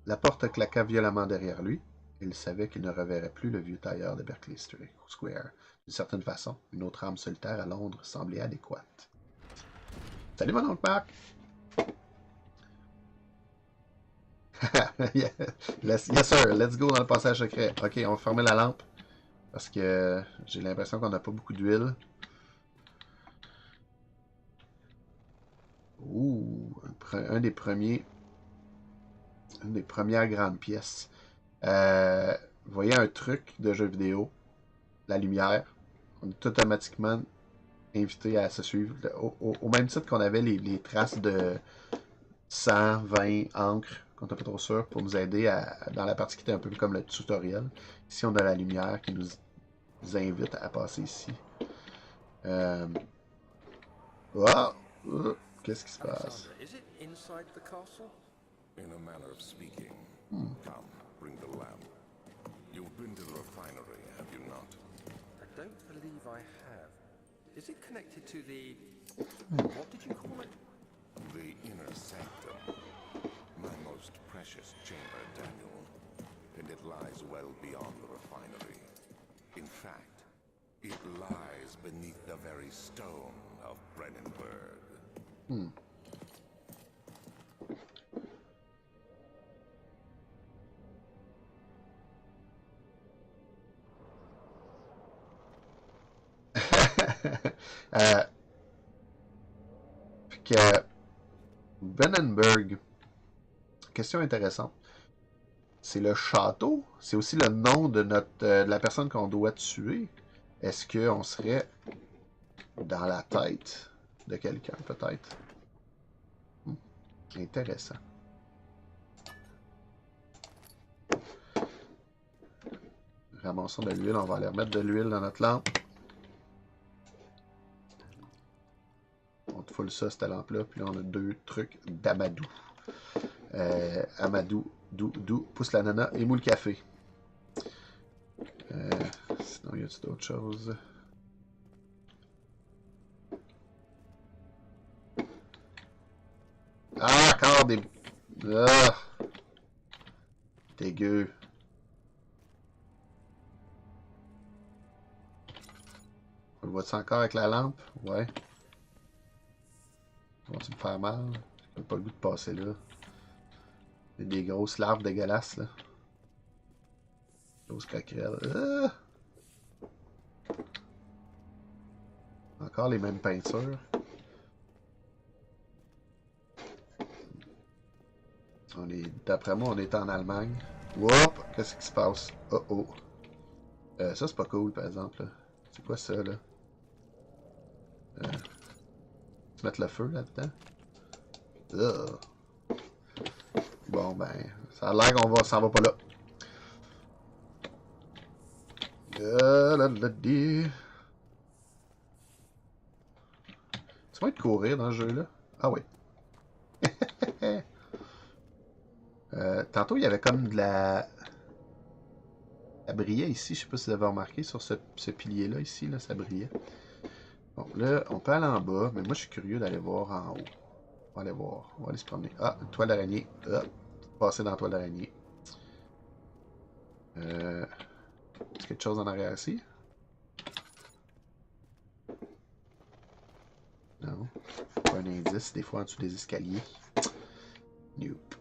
La porte claqua violemment derrière lui. Il savait qu'il ne reverrait plus le vieux tailleur de Berkeley Square. D'une certaine façon, une autre arme solitaire à Londres semblait adéquate. Salut mon oncle Marc! Yes sir, let's go dans le passage secret. Ok, on va fermer la lampe. Parce que j'ai l'impression qu'on n'a pas beaucoup d'huile. Ouh, un des premiers. Une des premières grandes pièces. Vous voyez un truc de jeu vidéo, la lumière. On est automatiquement invité à se suivre. Au même titre qu'on avait les traces de sang, vin, encre, qu'on n'était pas trop sûr, pour nous aider dans la partie qui était un peu comme le tutoriel. Ici, on a la lumière qui nous invite à passer ici. Oh! Qu'est-ce qui se passe? In a manner of speaking. Come, bring the lamp. You've been to the refinery, have you not? I don't believe I have. Is it connected to the... What did you call it? The inner sanctum. My most precious chamber, Daniel. And it lies well beyond the refinery. In fact, it lies beneath the very stone of Brennenburg. Puis que Brennenburg, question intéressante. C'est le château, c'est aussi le nom de de la personne qu'on doit tuer. Est-ce qu'on serait dans la tête de quelqu'un, peut-être? Intéressant. Ramassons de l'huile, on va aller remettre de l'huile dans notre lampe. On te foule ça, cette lampe-là, puis là, on a deux trucs d'Amadou. Amadou, pousse l'ananas et moule café. Sinon, y a-t-il d'autres choses? Ah, encore des... Ah! Dégueu. On le voit-tu encore avec la lampe? Ouais. Va-tu me faire mal? J'ai pas le goût de passer là. Il y a des grosses larves dégueulasses, là. Grosses coquerelles. Ah! Encore les mêmes peintures. D'après moi, on est en Allemagne. Whoop! Qu'est-ce qui se passe? Oh oh. Ça, c'est pas cool, par exemple. C'est quoi ça, là? Tu mets le feu là-dedans? Bon, ben, ça a l'air qu'on s'en va pas là. Tu vas être courir dans ce jeu-là? Ah oui. Tantôt, il y avait comme de la... Ça brillait ici, je sais pas si vous avez remarqué, sur ce pilier-là, ici, là, ça brillait. Bon, là, on peut aller en bas, mais moi, je suis curieux d'aller voir en haut. On va aller voir, on va aller se promener. Ah, une toile d'araignée. Ah, passer dans la toile d'araignée. Est-ce qu'il y a quelque chose en arrière ici? Non. Pas un indice, des fois en dessous des escaliers. Nope.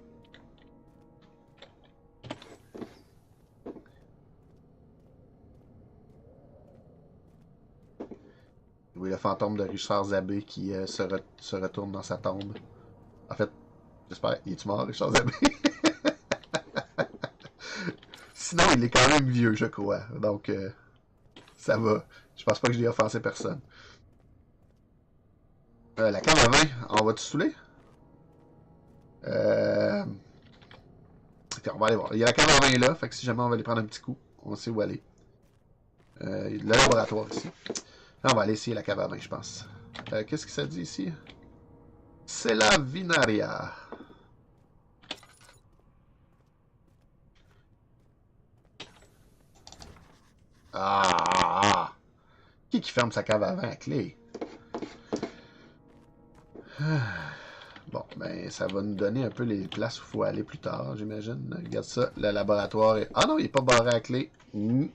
Oui, le fantôme de Richard Zabé qui se retourne dans sa tombe. En fait, j'espère, il est-tu mort, Richard Zabé? Sinon, il est quand même vieux, je crois. Donc, ça va. Je pense pas que je l'ai offensé personne. La cave à vin, on va te saouler? Okay, on va aller voir. Il y a la cave à vin là, fait que si jamais on va aller prendre un petit coup, on sait où aller. Il y a le laboratoire ici. Là, on va aller essayer la cave à vin, je pense. Qu'est-ce que ça dit ici? C'est la vinaria. Ah! Qui ferme sa cave à vin à clé? Bon, ben, ça va nous donner un peu les places où il faut aller plus tard, j'imagine. Regarde ça, le laboratoire est... Ah non, il n'est pas barré à clé. Bon,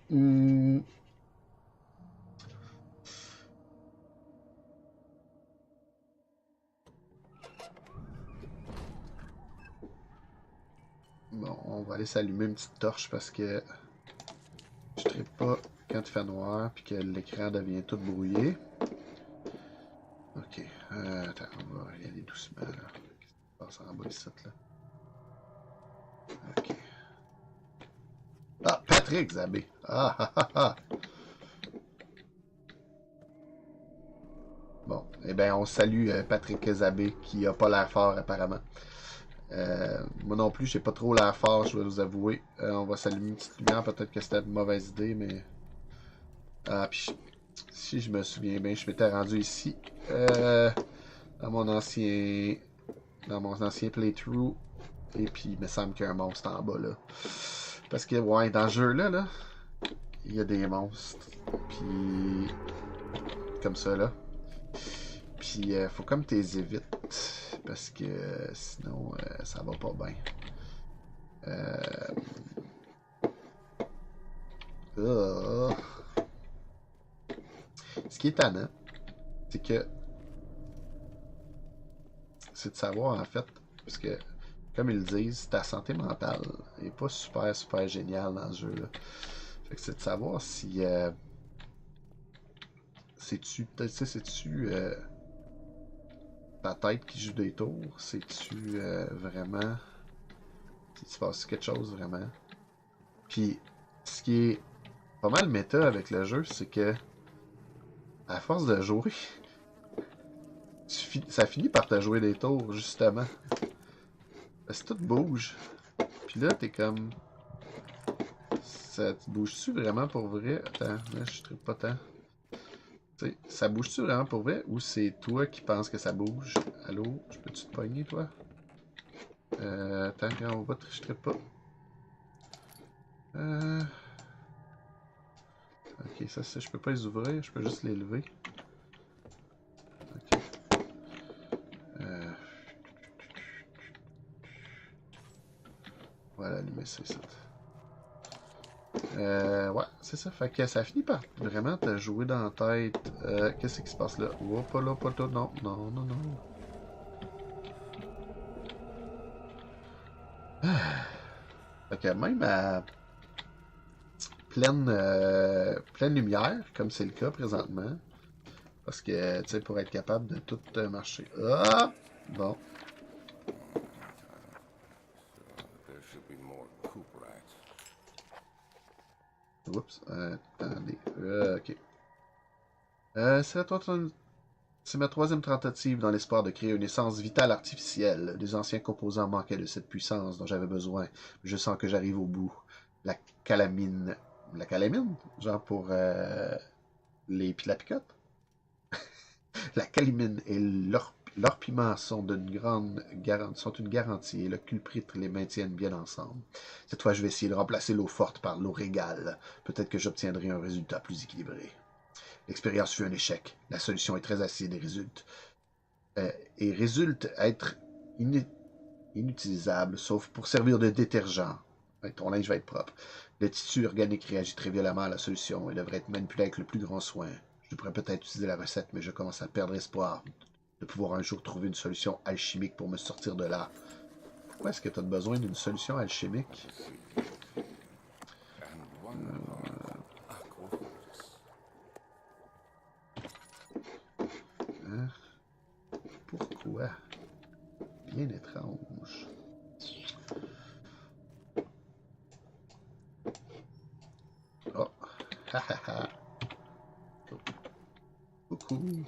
on va aller s'allumer une petite torche parce que je ne pas quand il fait noir puis que l'écran devient tout brouillé. Ok, attends, on va y aller doucement là. Qu'est-ce qui se passe en bas ici là? Ok. Ah, Patrick Zabé. Ah, ah, ah, ah. Bon, eh bien, on salue Patrick Zabé qui a pas l'air fort apparemment. Moi non plus, j'ai pas trop l'air fort, je vais vous avouer. On va s'allumer une petite lumière, peut-être que c'était une mauvaise idée, mais... Ah, puis si je me souviens bien, je m'étais rendu ici. Dans mon ancien... Dans mon ancien playthrough. Et puis, il me semble qu'il y a un monstre en bas, là. Parce que, ouais, dans ce jeu-là, il y a des monstres. Puis... Comme ça, là. Puis, faut comme t'es évites. Parce que sinon, ça va pas bien. Ce qui est étonnant, c'est que c'est de savoir en fait, parce que comme ils le disent, ta santé mentale est pas super géniale dans ce jeu-là. Fait que c'est de savoir si c'est-tu ta tête qui joue des tours, c'est-tu vraiment si tu passes quelque chose vraiment. Puis ce qui est pas mal méta avec le jeu, c'est que à force de jouer, ça finit par te jouer des tours, justement. Parce que tout bouge. Puis là, t'es comme... Ça bouge-tu vraiment pour vrai? Attends, là, je tripe pas tant. T'sais, ça bouge-tu vraiment pour vrai? Ou c'est toi qui penses que ça bouge? Allô? Je peux-tu te pogner, toi? Attends, quand on va, je tripe pas. Ok, ça, je peux pas les ouvrir, je peux juste les lever. Ok. Voilà, allumer ça, ça. Ouais, c'est ça. Fait que ça finit par vraiment te jouer dans la tête. Qu'est-ce qui se passe là? Oh, pas là, pas là. Non, non, non, non. Fait que même à pleine lumière, comme c'est le cas présentement, parce que, tu sais, pour être capable de tout marcher. Ah! Bon. Oups, attendez. Ok. C'est ma troisième tentative dans l'espoir de créer une essence vitale artificielle. Les anciens composants manquaient de cette puissance dont j'avais besoin. Je sens que j'arrive au bout. La calamine. La calamine? Genre pour les la picote? La calamine et l'orpiment sont une garantie et le culpritre les maintiennent bien ensemble. Cette fois, je vais essayer de remplacer l'eau forte par l'eau régale. Peut-être que j'obtiendrai un résultat plus équilibré. L'expérience fut un échec. La solution est très acide et résulte être inutilisable, sauf pour servir de détergent. Ouais, ton linge va être propre. Le tissu organique réagit très violemment à la solution et devrait être manipulé avec le plus grand soin. Je devrais peut-être utiliser la recette, mais je commence à perdre espoir de pouvoir un jour trouver une solution alchimique pour me sortir de là. Pourquoi est-ce que tu as besoin d'une solution alchimique? Hein? Pourquoi? Bien étrange. Oh! Ha ha ha! Coucou!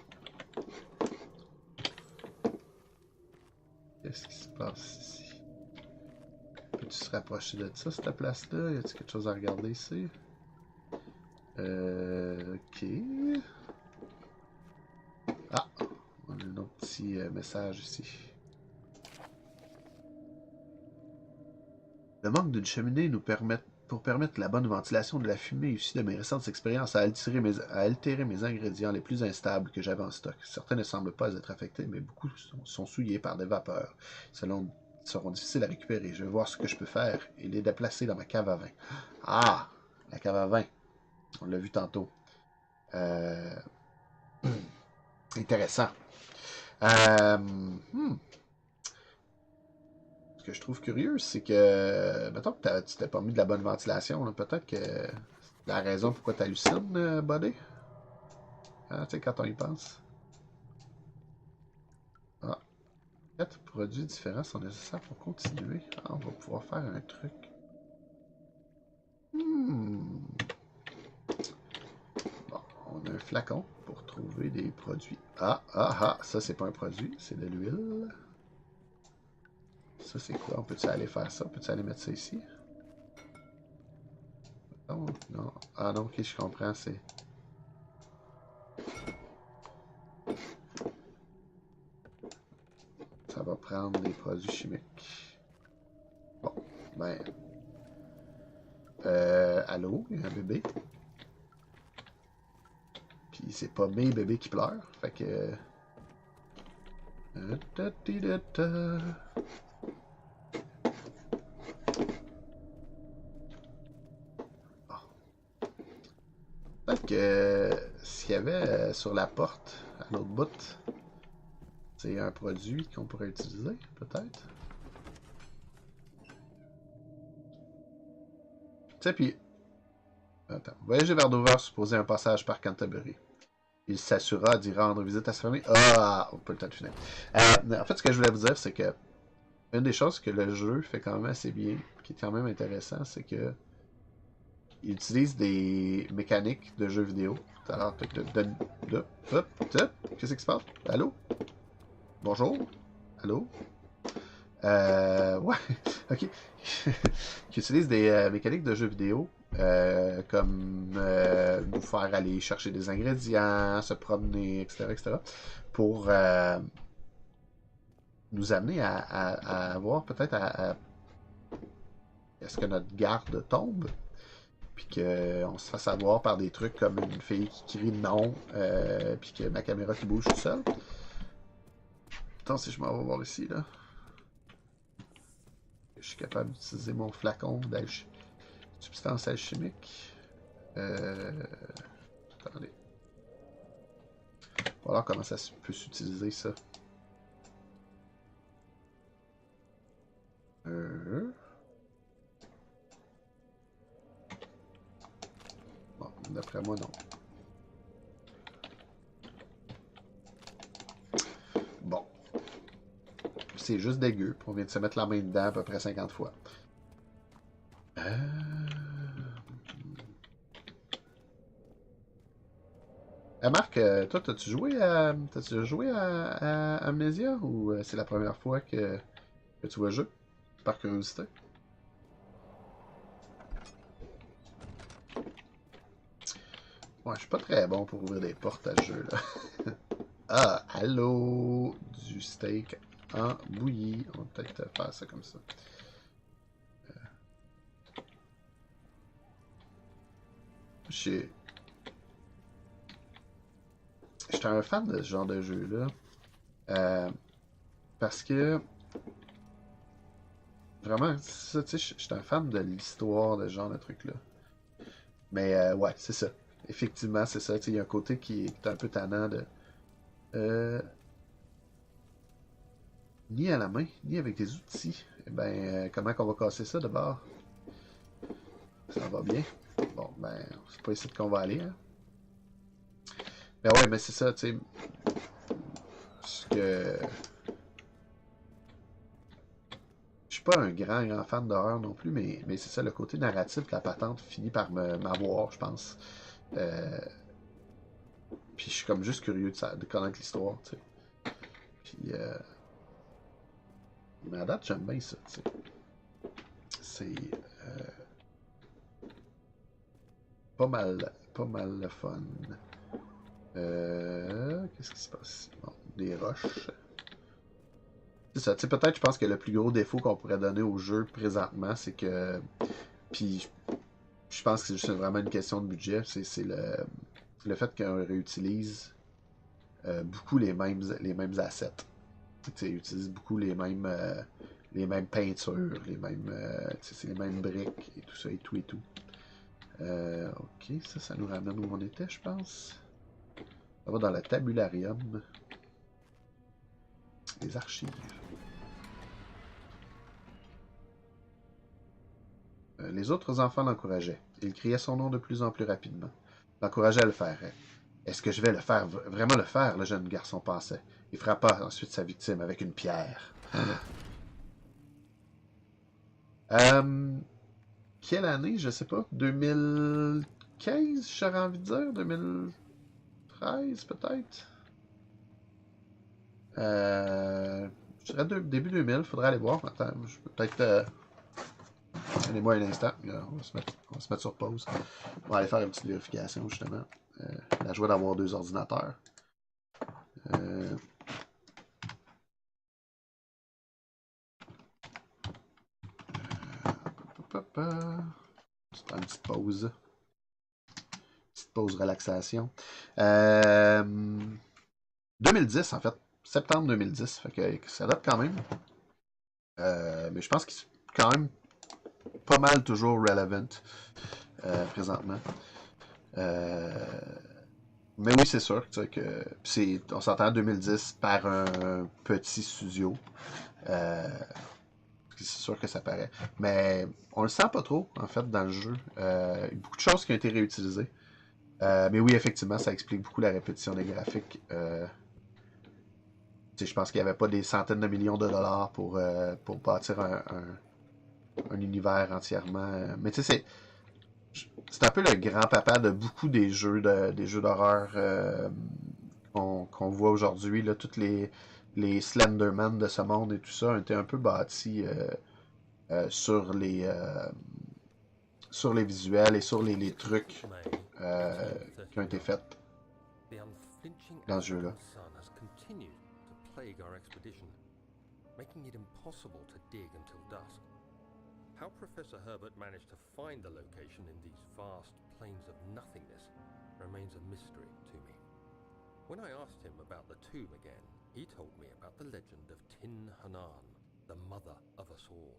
Qu'est-ce qui se passe ici? Peux-tu se rapprocher de ça, cette place-là? Y a-t-il quelque chose à regarder ici? Ok. Ah! On a un autre petit message ici. Le manque d'une cheminée nous permet Pour permettre la bonne ventilation de la fumée issue de mes récentes expériences à altérer mes ingrédients les plus instables que j'avais en stock. Certains ne semblent pas être affectés, mais beaucoup sont souillés par des vapeurs. Ceux-là seront difficiles à récupérer. Je vais voir ce que je peux faire et les déplacer dans ma cave à vin. Ah! La cave à vin. On l'a vu tantôt. Intéressant. Ce que je trouve curieux, c'est que, mettons que tu t'es pas mis de la bonne ventilation, peut-être que c'est la raison pourquoi tu hallucines, Buddy. Hein, tu sais, quand on y pense. Ah. 4 produits différents sont nécessaires pour continuer. Ah, on va pouvoir faire un truc. Bon, on a un flacon pour trouver des produits. Ça c'est pas un produit, c'est de l'huile. Ça c'est quoi? On peut-tu aller faire ça? On peut-tu aller mettre ça ici? Non, non. Ah non, ok, je comprends, c'est... Ça va prendre des produits chimiques. Bon, ben... allô, il y a un bébé. Puis c'est pas mes bébés qui pleurent, fait que... Peut-être que s'il y avait sur la porte, à l'autre bout, c'est un produit qu'on pourrait utiliser, peut-être. Tu sais, puis... Attends. Voyager vers Dover supposait un passage par Canterbury. Il s'assura d'y rendre visite à sa famille. Ah! On peut peut-être finir. En fait, ce que je voulais vous dire, c'est que une des choses que le jeu fait quand même assez bien, qui est quand même intéressant, c'est que il utilise des mécaniques de jeux vidéo. Alors, qu'est-ce qui se passe? Allô? Bonjour? Allô? Ouais, ok. Qui utilise des mécaniques de jeux vidéo comme nous faire aller chercher des ingrédients, se promener, etc., pour nous amener à voir peut-être à est-ce que notre garde tombe, puis qu'on se fasse avoir par des trucs comme une fille qui crie non, puis que ma caméra qui bouge tout seul. Attends, si je m'en vais voir ici, là. Je suis capable d'utiliser mon flacon de substance alchimique. Attendez. On va voir comment ça peut s'utiliser, ça. Bon, d'après moi, non. Bon. C'est juste dégueu. On vient de se mettre la main dedans à peu près 50 fois. Marc, toi, t'as-tu joué à Amnesia ou c'est la première fois que tu vois le jeu? Par curiosité. Ouais, je suis pas très bon pour ouvrir des portes à ce jeu là. Ah, allô, du steak en bouillie. On va peut-être faire ça comme ça. J'étais un fan de ce genre de jeu-là. Parce que vraiment, ça, tu sais, j'étais un fan de l'histoire de ce genre de truc-là. Mais ouais, c'est ça. Effectivement, c'est ça. Il y a un côté qui est un peu tannant de. Ni à la main, ni avec des outils. Eh ben, comment qu'on va casser ça d'abord? Ça va bien. Bon, ben, c'est pas ici qu'on va aller, hein. Mais ouais, mais c'est ça, tu sais. Ce que. Je suis pas un grand fan d'horreur non plus, mais c'est ça, le côté narratif de la patente finit par m'avoir, je pense. Puis je suis comme juste curieux de connaître l'histoire, tu sais. Puis, mais à date, j'aime bien ça, tu sais. C'est pas mal le fun. Qu'est-ce qui se passe? Bon, des roches. C'est ça, tu sais, peut-être, je pense que le plus gros défaut qu'on pourrait donner au jeu présentement, c'est que Puis je pense que c'est juste vraiment une question de budget. C'est le fait qu'on réutilise beaucoup les mêmes assets. Ils utilisent beaucoup les mêmes peintures, c'est les mêmes briques et tout ça et tout et tout. Ok, ça nous ramène où on était, je pense. Ça va dans le tabularium. Les archives. Les autres enfants l'encourageaient. Ils criaient son nom de plus en plus rapidement. L'encourageaient à le faire. Est-ce que je vais vraiment le faire, le jeune garçon pensait. Il frappa ensuite sa victime avec une pierre. Quelle année, je sais pas. 2015, j'aurais envie de dire. 2013, peut-être. Je dirais début 2000, faudrait aller voir. Attends, je peux peut-être... Donnez-moi un instant. On va se mettre sur pause. On va aller faire une petite vérification, justement. La joie d'avoir 2 ordinateurs. C'est une petite pause. Petite pause relaxation. 2010, en fait. Septembre 2010. Fait que ça date quand même. Mais je pense qu'il est quand même pas mal toujours relevant présentement. Mais oui, c'est sûr que on s'entend en 2010 par un petit studio. C'est sûr que ça paraît. Mais on le sent pas trop, en fait, dans le jeu. Il y a beaucoup de choses qui ont été réutilisées. Mais oui, effectivement, ça explique beaucoup la répétition des graphiques. Je pense qu'il n'y avait pas des centaines de millions de dollars pour bâtir un univers entièrement. Mais tu sais, c'est un peu le grand-papa de beaucoup des jeux d'horreur qu'on voit aujourd'hui. Toutes les Slenderman de ce monde et tout ça ont été un peu bâtis sur les visuels et sur les trucs qui ont été faits dans ce jeu-là. Making it impossible to dig until dusk. How Professor Herbert managed to find the location in these vast plains of nothingness remains a mystery to me. When I asked him about the tomb again, he told me about the legend of Tin Hanan, the mother of us all.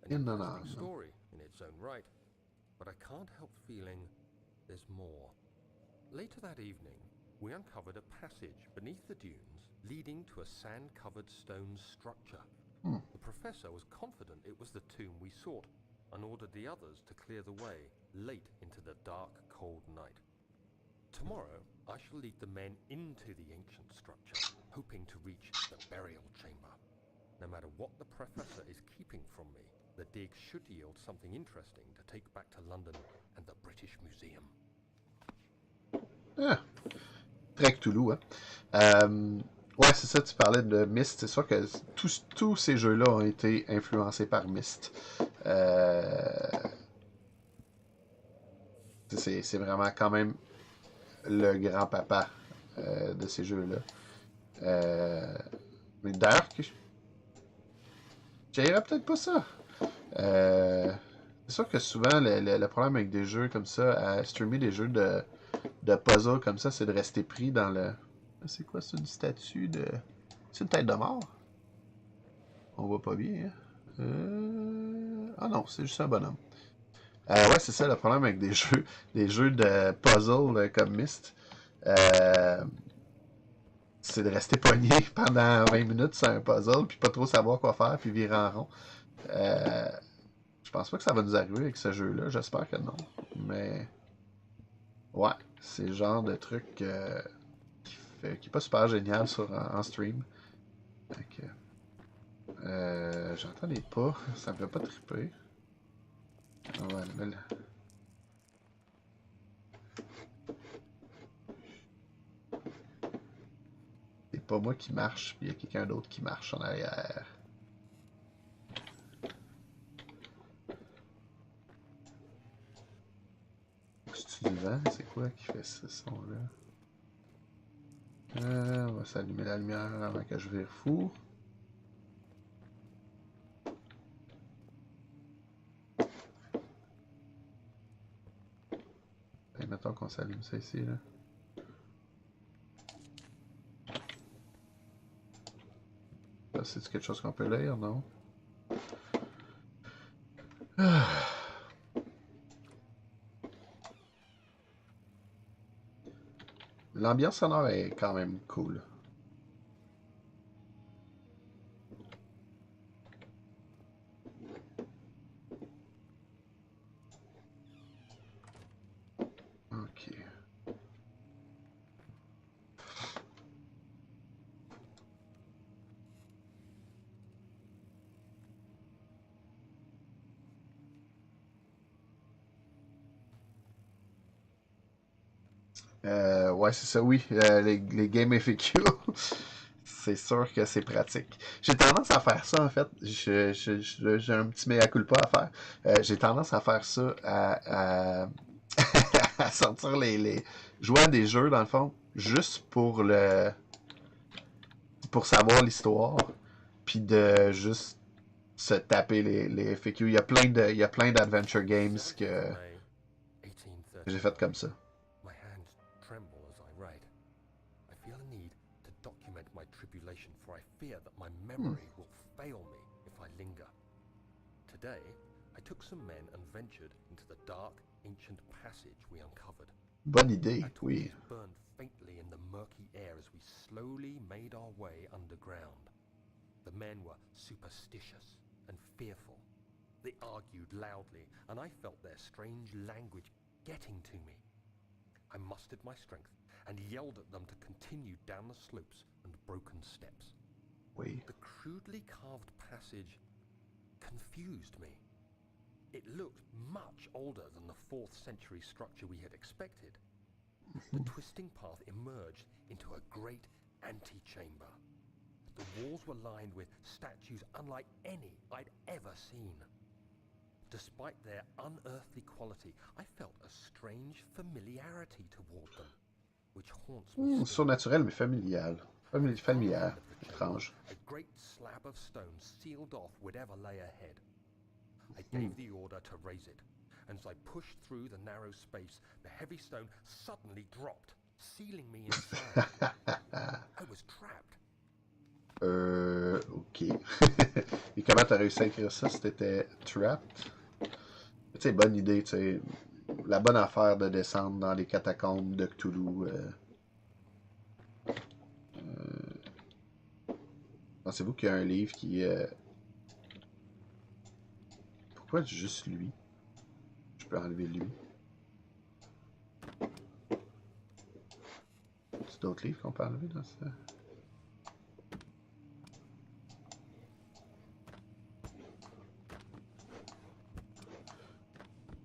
An interesting story in its own right, but I can't help feeling there's more. Later that evening, we uncovered a passage beneath the dunes leading to a sand-covered stone structure. The professor was confident it was the tomb we sought and ordered the others to clear the way late into the dark, cold night. Tomorrow, I shall lead the men into the ancient structure, hoping to reach the burial chamber. No matter what the professor is keeping from me, the dig should yield something interesting to take back to London and the British Museum. Ah, très Cthulhu, hein. Ouais, c'est ça, tu parlais de Myst. C'est sûr que tous ces jeux-là ont été influencés par Myst. C'est vraiment quand même le grand-papa de ces jeux-là. Mais d'ailleurs, j'aimerais peut-être pas ça. C'est sûr que souvent, le problème avec des jeux comme ça, à streamer des jeux de puzzle comme ça, c'est de rester pris dans le... C'est quoi, c'est une statue de... C'est une tête de mort? On voit pas bien, hein? Ah non, c'est juste un bonhomme. Ouais, c'est ça le problème avec des jeux de puzzle comme Myst. C'est de rester pogné pendant 20 minutes sur un puzzle, puis pas trop savoir quoi faire, puis virer en rond. Je pense pas que ça va nous arriver avec ce jeu-là, j'espère que non. Mais... Ouais, c'est le genre de truc qui est pas super génial en stream. J'entendais pas, ça me fait pas triper. Ouais, mais là... C'est pas moi qui marche, puis il y a quelqu'un d'autre qui marche en arrière. C'est-tu du vent? C'est quoi qui fait ce son-là? On va s'allumer la lumière avant que je vire fou. s'allume ça ici, là? C'est quelque chose qu'on peut lire, non? L'ambiance sonore est quand même cool. Ok. Ouais, c'est ça, oui. Les Game FAQ, c'est sûr que c'est pratique. J'ai tendance à faire ça, en fait. J'ai un petit mea culpa à faire. J'ai tendance à faire ça, à sortir jouer à des jeux, dans le fond, juste pour savoir l'histoire, puis de juste se taper les FAQ. Il y a plein d'adventure games que j'ai fait comme ça. My hands tremble as I write. I feel a need to document my tribulation, for I fear that my memory will fail me if I linger. Today, I took some men and ventured into the dark, ancient passage we uncovered. Bonne idée, oui. Our torches burned faintly in the murky air as we slowly made our way underground. The men were superstitious and fearful. They argued loudly, and I felt their strange language getting to me. I mustered my strength and yelled at them to continue down the slopes and broken steps. Oui. The crudely carved passage confused me. It looked much older than the 4th century structure we had expected. The twisting path emerged into a great antechamber. The walls were lined with statues unlike any I'd ever seen. Despite their unearthly quality, I felt a strange familiarity toward them, which haunts me. Surnaturel, mais familial. Familière. Étrange. A great slab of stone sealed off whatever lay ahead. I gave the order to raise it, and as I pushed through the narrow space, the heavy stone suddenly dropped, sealing me inside. I was trapped. Ok. Et comment t'as réussi à écrire ça si t'étais trapped? Tu sais, bonne idée, tu sais. La bonne affaire de descendre dans les catacombes de Cthulhu. Pensez-vous qu'il y a un livre qui... Pourquoi juste lui? Je peux enlever lui. C'est d'autres livres qu'on peut enlever dans ça?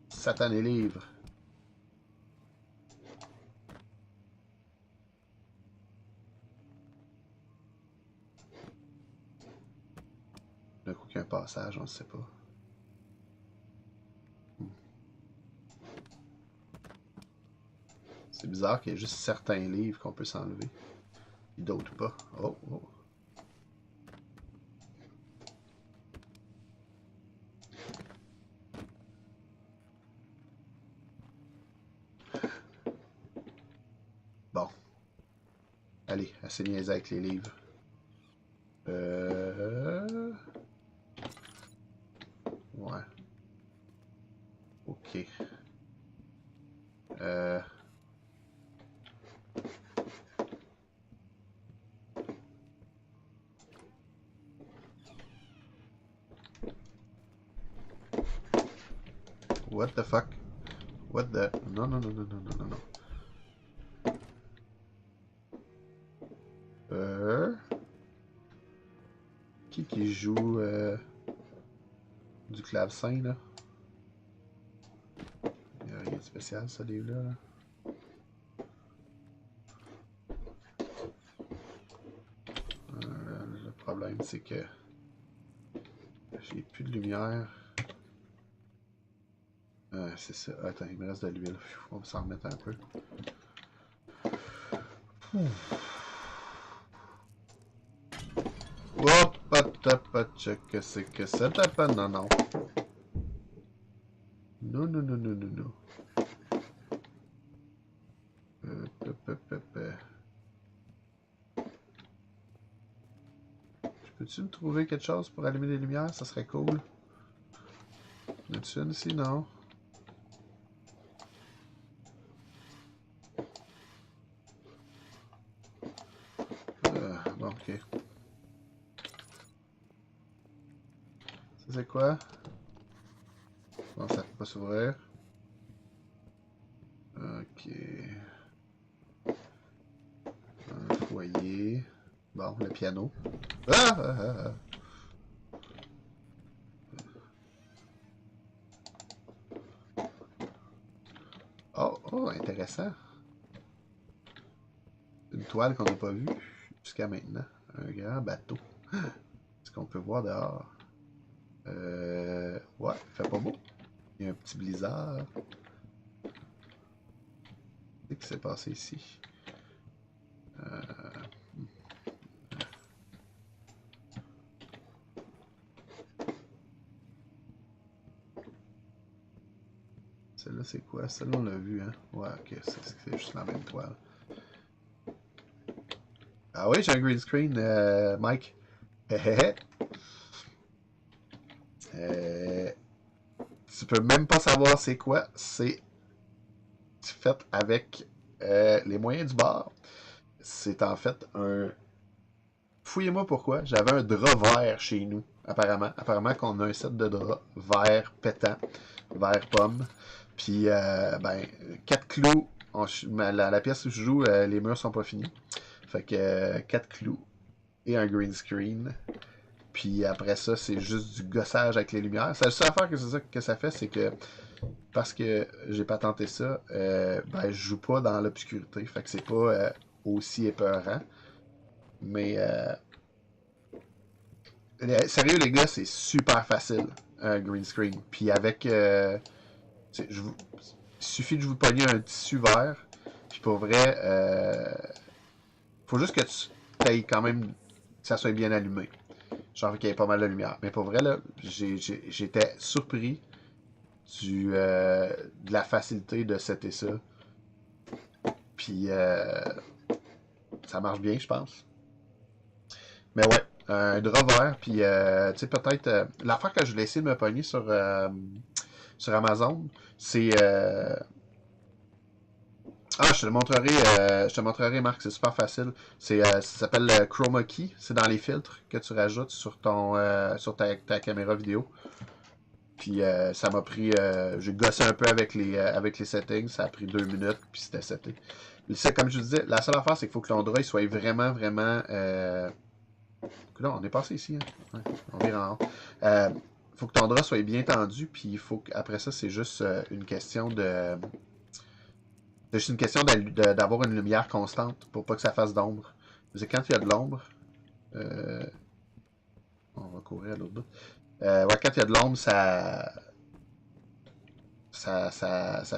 Satané livre. D'un coup qu'il y a un passage, on ne sait pas. C'est bizarre qu'il y ait juste certains livres qu'on peut s'enlever. Et d'autres pas. Oh, oh. Bon. Allez, assez niaisé avec les livres. Ouais. Ok. What the fuck? What the... Non, non, non, non, non, non, non, non. Qui joue du clavecin, là? Il n'y a rien de spécial, ce livre-là, là. Le problème, c'est que j'ai plus de lumière. C'est ça. Attends, il me reste de l'huile. On va s'en remettre un peu. Hop, qu'est-ce que ça tape? Non, non. Non, non, non, non, non, non. Peux-tu me trouver quelque chose pour allumer les lumières? Ça serait cool. Y en a-tu une ici? Non. Bon, ok. Ça c'est quoi? Bon, ça peut pas s'ouvrir. Ok. Un foyer. Bon, le piano. Ah! Oh, oh, intéressant. Une toile qu'on n'a pas vue jusqu'à maintenant. Un grand bateau. Est-ce qu'on peut voir dehors? Ouais, il fait pas beau. Il y a un petit blizzard. Qu'est-ce qui s'est passé ici? Celle-là, c'est quoi? Celle-là, on l'a vu, hein? Ouais, ok, c'est juste la même toile. Ah oui, j'ai un green screen, Mike. Tu peux même pas savoir c'est quoi. C'est fait avec les moyens du bord. C'est en fait un... Fouillez-moi pourquoi. J'avais un drap vert chez nous, apparemment. Apparemment qu'on a un set de draps vert pétant, vert pomme. Puis, ben, 4 clous. La pièce où je joue, les murs sont pas finis. Fait que 4 clous et un green screen. Puis après ça, c'est juste du gossage avec les lumières. La seule affaire que ça fait, c'est que parce que j'ai patenté ça, ben je joue pas dans l'obscurité. Fait que c'est pas aussi épeurant. Mais sérieux les gars, c'est super facile un green screen. Puis avec il suffit de vous pogner un tissu vert. Puis pour vrai, faut juste que tu ailles quand même que ça soit bien allumé. Genre qu'il y ait pas mal de lumière. Mais pour vrai, là, j'étais surpris de la facilité de setter ça. Puis ça marche bien, je pense. Mais ouais, un drap vert, puis tu sais, peut-être. L'affaire que je voulais essayer de me pogner sur Amazon, c'est. Ah, je te montrerai, Marc, c'est super facile. Ça s'appelle Chroma Key. C'est dans les filtres que tu rajoutes sur sur ta caméra vidéo. Puis ça m'a pris. J'ai gossé un peu avec les settings. Ça a pris 2 minutes, puis c'était seté. Comme je vous disais, la seule affaire, c'est qu'il faut que l'Android soit vraiment, vraiment. Là, on est passé ici. Hein? Ouais, on vire en haut. Faut que ton drap soit bien tendu, puis il faut qu'après ça, c'est juste une question de. C'est juste une question d'avoir une lumière constante pour pas que ça fasse d'ombre. C'est quand il y a de l'ombre. On va courir à l'autre bout. Ouais, quand il y a de l'ombre, ça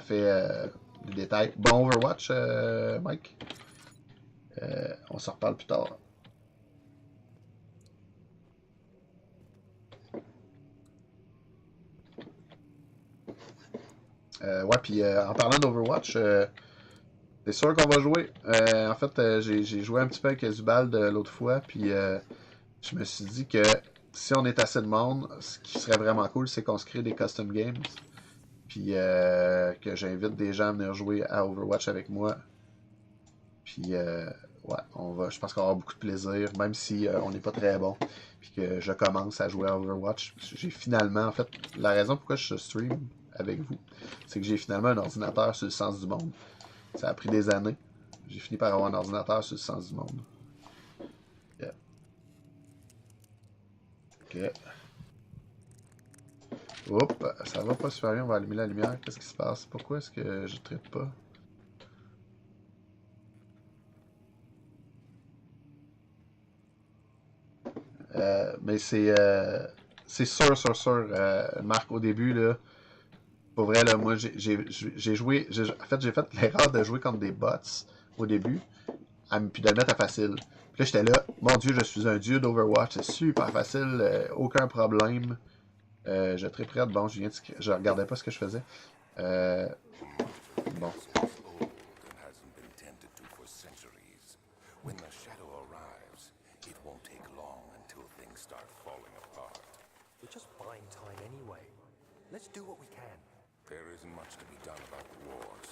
fait du détail. Bon Overwatch, Mike. On s'en reparle plus tard. Ouais, puis en parlant d'Overwatch, c'est sûr qu'on va jouer. En fait, j'ai joué un petit peu avec Zubald l'autre fois, puis je me suis dit que si on est assez de monde, ce qui serait vraiment cool, c'est qu'on se crée des custom games. Puis que j'invite des gens à venir jouer à Overwatch avec moi. Puis ouais, je pense qu'on va avoir beaucoup de plaisir, même si on n'est pas très bon. Puis que je commence à jouer à Overwatch. J'ai finalement, en fait, la raison pourquoi je stream avec vous, c'est que j'ai finalement un ordinateur sur le sens du monde. Ça a pris des années. J'ai fini par avoir un ordinateur sur le sens du monde. Yeah. Ok. Oups, ça va pas super bien, on va allumer la lumière. Qu'est-ce qui se passe? Pourquoi est-ce que je traite pas? Mais c'est sûr, Marc, au début, là, pour vrai, là, moi, j'ai joué, en fait, j'ai fait l'erreur de jouer comme des bots au début, puis de le mettre à facile. Puis là, j'étais là, mon Dieu, je suis un dieu d'Overwatch, c'est super facile, aucun problème. Je très prête, bon, je regardais pas ce que je faisais. Bon. just buying time anyway. Let's do what we can. There isn't much to be done about the wars.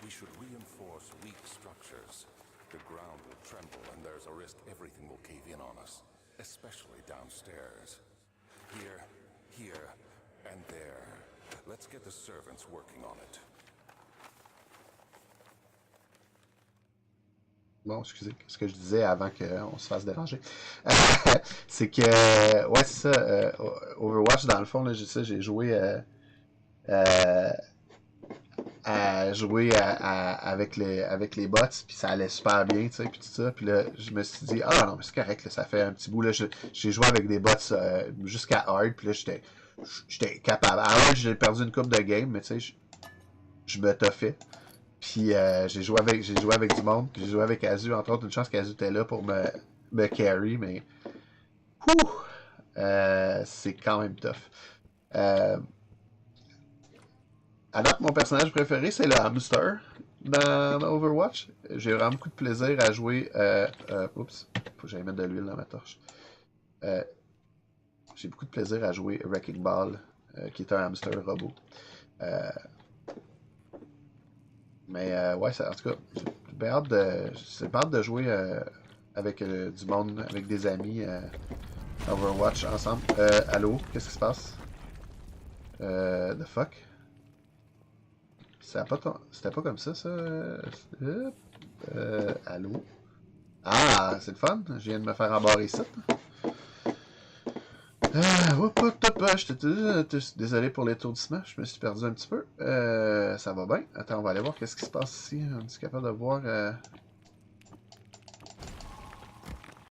We should reinforce weak structures. The ground will tremble, and there's a risk everything will cave in on us, especially downstairs. Here, and there. Let's get the servants working on it. Bon, excusez, ce que je disais avant qu'on se fasse déranger, c'est que, ouais, c'est ça, Overwatch, dans le fond, là, j'ai joué à jouer avec les bots, puis ça allait super bien, tu sais, puis tout ça, puis là, je me suis dit, ah non, mais c'est correct, là, ça fait un petit bout, là, j'ai joué avec des bots jusqu'à hard, puis là, j'étais capable. À hard, j'ai perdu une coupe de game, mais tu sais, je me toffais. Puis j'ai joué avec du monde, puis j'ai joué avec Azu, entre autres, une chance qu'Azu était là pour me carry, mais c'est quand même tough. À date, mon personnage préféré, c'est le hamster dans Overwatch. J'ai vraiment beaucoup de plaisir à jouer... oups, faut que j'aille mettre de l'huile dans ma torche. J'ai beaucoup de plaisir à jouer Wrecking Ball, qui est un hamster robot. Mais ouais, en tout cas, j'ai bien hâte de jouer avec du monde, avec des amis Overwatch ensemble. Allô, qu'est-ce qui se passe? The fuck? C'était pas comme ça. Allô? Ah, c'est le fun. Je viens de me faire embarrer ici. Désolé pour l'étourdissement, je me suis perdu un petit peu. Ça va bien. Attends, on va aller voir qu'est-ce qui se passe ici. On est capable de voir